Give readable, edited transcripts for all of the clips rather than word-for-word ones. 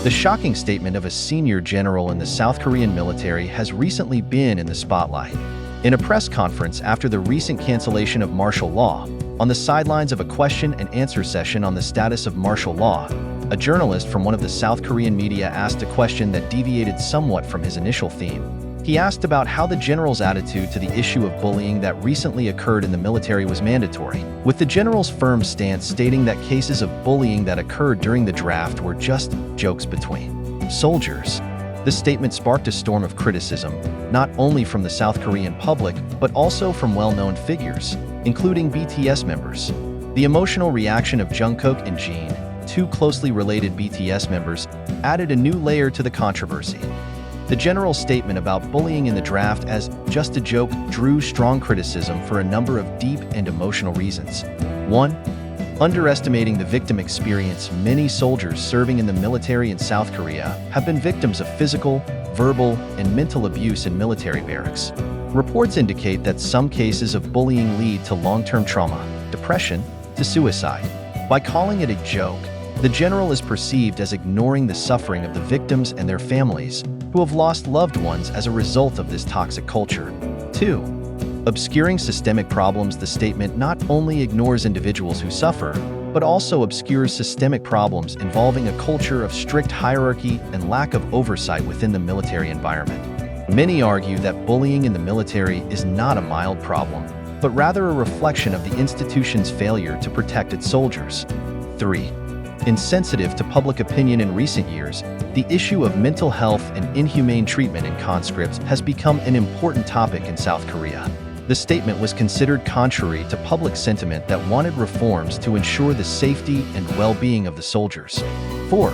The shocking statement of a senior general in the South Korean military has recently been in the spotlight. In a press conference after the recent cancellation of martial law, on the sidelines of a question-and-answer session on the status of martial law, a journalist from one of the South Korean media asked a question that deviated somewhat from his initial theme. He asked about how the general's attitude to the issue of bullying that recently occurred in the military was mandatory, with the general's firm stance stating that cases of bullying that occurred during the draft were just jokes between soldiers. This statement sparked a storm of criticism, not only from the South Korean public, but also from well-known figures, including BTS members. The emotional reaction of Jungkook and Jin, two closely related BTS members, added a new layer to the controversy. The general's statement about bullying in the draft as just a joke drew strong criticism for a number of deep and emotional reasons. 1. Underestimating the victim experience. Many soldiers serving in the military in South Korea have been victims of physical, verbal, and mental abuse in military barracks. Reports indicate that some cases of bullying lead to long-term trauma, depression, to suicide. By calling it a joke, the general is perceived as ignoring the suffering of the victims and their families, who have lost loved ones as a result of this toxic culture. 2. Obscuring systemic problems. The statement not only ignores individuals who suffer, but also obscures systemic problems involving a culture of strict hierarchy and lack of oversight within the military environment. Many argue that bullying in the military is not a mild problem, but rather a reflection of the institution's failure to protect its soldiers. 3. Insensitive to public opinion. In recent years, the issue of mental health and inhumane treatment in conscripts has become an important topic in South Korea. The statement was considered contrary to public sentiment that wanted reforms to ensure the safety and well-being of the soldiers. 4.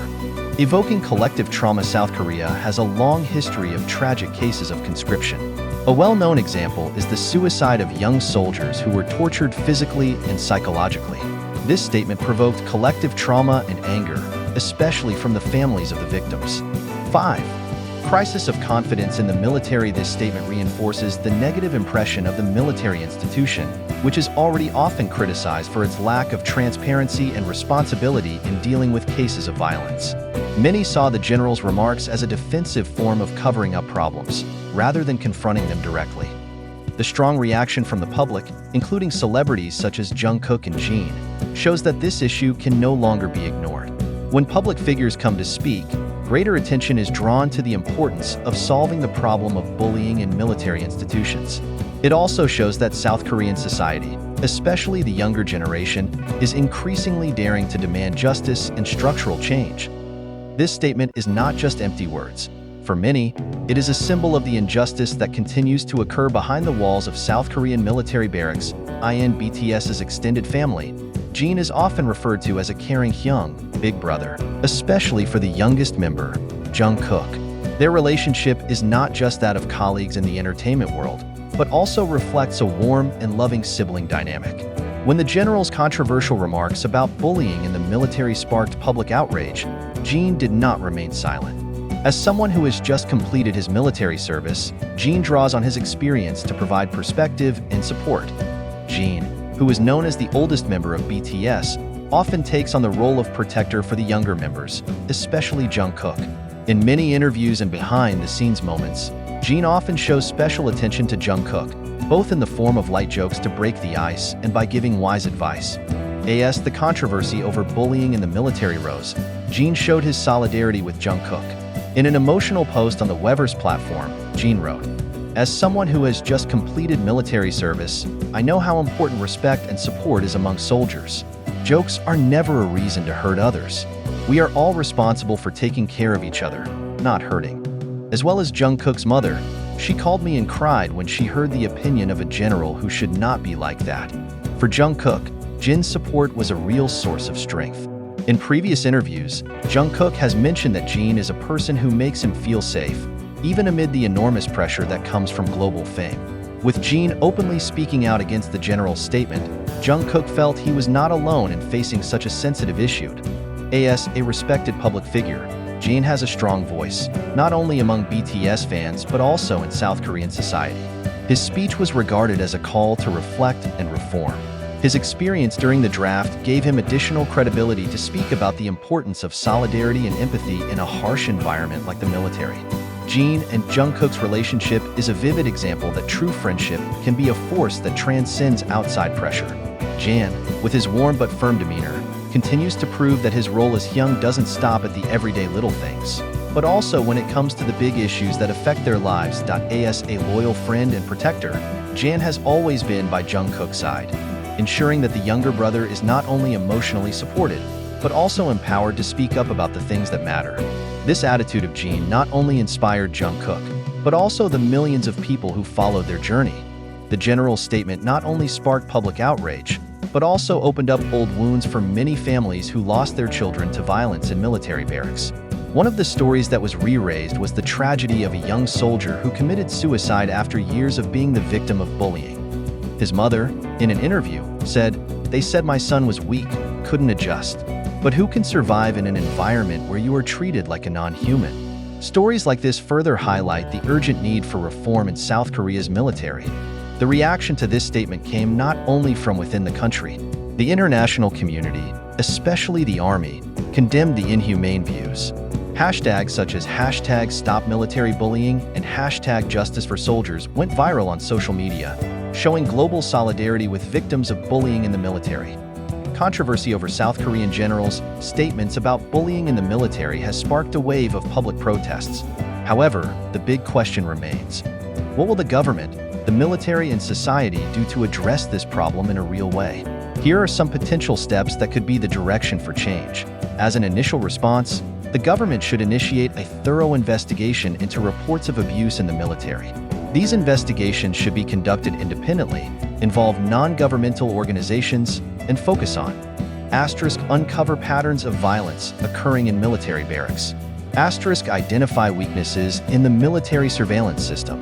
Evoking collective trauma. South Korea has a long history of tragic cases of conscription. A well-known example is the suicide of young soldiers who were tortured physically and psychologically. This statement provoked collective trauma and anger, especially from the families of the victims. 5. Crisis of confidence in the military. This statement reinforces the negative impression of the military institution, which is already often criticized for its lack of transparency and responsibility in dealing with cases of violence. Many saw the general's remarks as a defensive form of covering up problems, rather than confronting them directly. The strong reaction from the public, including celebrities such as Jungkook and Jin, shows that this issue can no longer be ignored. When public figures come to speak, greater attention is drawn to the importance of solving the problem of bullying in military institutions. It also shows that South Korean society, especially the younger generation, is increasingly daring to demand justice and structural change. This statement is not just empty words. For many, it is a symbol of the injustice that continues to occur behind the walls of South Korean military barracks. In BTS's extended family, Jin is often referred to as a caring young big brother, especially for the youngest member, Jungkook. Their relationship is not just that of colleagues in the entertainment world, but also reflects a warm and loving sibling dynamic. When the general's controversial remarks about bullying in the military sparked public outrage, Jin did not remain silent. As someone who has just completed his military service, Jin draws on his experience to provide perspective and support. Jin, who is known as the oldest member of BTS, often takes on the role of protector for the younger members, especially Jungkook. In many interviews and behind-the-scenes moments, Jin often shows special attention to Jungkook, both in the form of light jokes to break the ice and by giving wise advice. As the controversy over bullying in the military rose, Jin showed his solidarity with Jungkook. In an emotional post on the Weverse platform, Jin wrote, "As someone who has just completed military service, I know how important respect and support is among soldiers. Jokes are never a reason to hurt others. We are all responsible for taking care of each other, not hurting." As well as Jungkook's mother, she called me and cried when she heard the opinion of a general who should not be like that. For Jungkook, Jin's support was a real source of strength. In previous interviews, Jungkook has mentioned that Jin is a person who makes him feel safe, even amid the enormous pressure that comes from global fame. With Jin openly speaking out against the general's statement, Jungkook felt he was not alone in facing such a sensitive issue. As a respected public figure, Jin has a strong voice, not only among BTS fans but also in South Korean society. His speech was regarded as a call to reflect and reform. His experience during the draft gave him additional credibility to speak about the importance of solidarity and empathy in a harsh environment like the military. Jin and Jungkook's relationship is a vivid example that true friendship can be a force that transcends outside pressure. Jin, with his warm but firm demeanor, continues to prove that his role as Hyung doesn't stop at the everyday little things, but also when it comes to the big issues that affect their lives. As a loyal friend and protector, Jin has always been by Jungkook's side, ensuring that the younger brother is not only emotionally supported, but also empowered to speak up about the things that matter. This attitude of Jin not only inspired Jungkook, but also the millions of people who followed their journey. The general's statement not only sparked public outrage, but also opened up old wounds for many families who lost their children to violence in military barracks. One of the stories that was re-raised was the tragedy of a young soldier who committed suicide after years of being the victim of bullying. His mother, in an interview, said, "They said my son was weak, couldn't adjust. But who can survive in an environment where you are treated like a non-human?" Stories like this further highlight the urgent need for reform in South Korea's military. The reaction to this statement came not only from within the country. The international community, especially the army, condemned the inhumane views. Hashtags such as #StopMilitaryBullying and #JusticeForSoldiers went viral on social media, showing global solidarity with victims of bullying in the military. Controversy over South Korean generals' statements about bullying in the military has sparked a wave of public protests. However, the big question remains: what will the government, the military, and society do to address this problem in a real way? Here are some potential steps that could be the direction for change. As an initial response, the government should initiate a thorough investigation into reports of abuse in the military. These investigations should be conducted independently, involve non-governmental organizations, and focus on uncover patterns of violence occurring in military barracks. Identify weaknesses in the military surveillance system.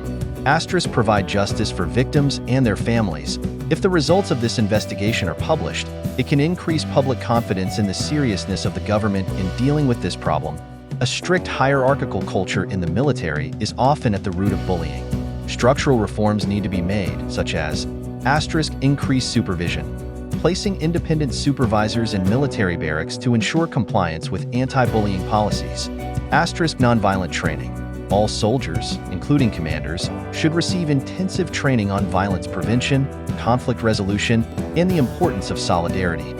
Provide justice for victims and their families. If the results of this investigation are published, it can increase public confidence in the seriousness of the government in dealing with this problem. A strict hierarchical culture in the military is often at the root of bullying. Structural reforms need to be made, such as increased supervision, placing independent supervisors in military barracks to ensure compliance with anti-bullying policies. Nonviolent training. All soldiers, including commanders, should receive intensive training on violence prevention, conflict resolution, and the importance of solidarity.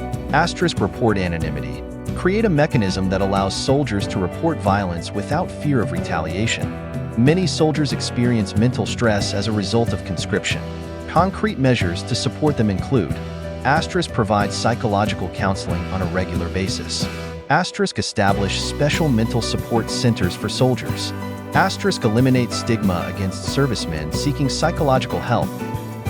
Report anonymity. Create a mechanism that allows soldiers to report violence without fear of retaliation. Many soldiers experience mental stress as a result of conscription. Concrete measures to support them include provide psychological counseling on a regular basis. Establish special mental support centers for soldiers. Eliminate stigma against servicemen seeking psychological help.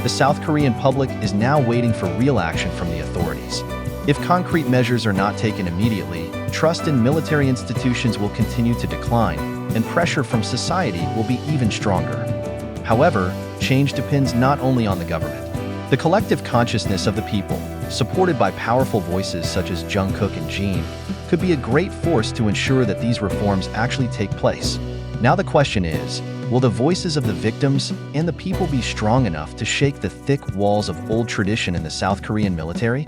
The South Korean public is now waiting for real action from the authorities. If concrete measures are not taken immediately, trust in military institutions will continue to decline, and pressure from society will be even stronger. However, change depends not only on the government. The collective consciousness of the people, supported by powerful voices such as Jungkook and Jin, could be a great force to ensure that these reforms actually take place. Now the question is, will the voices of the victims and the people be strong enough to shake the thick walls of old tradition in the South Korean military?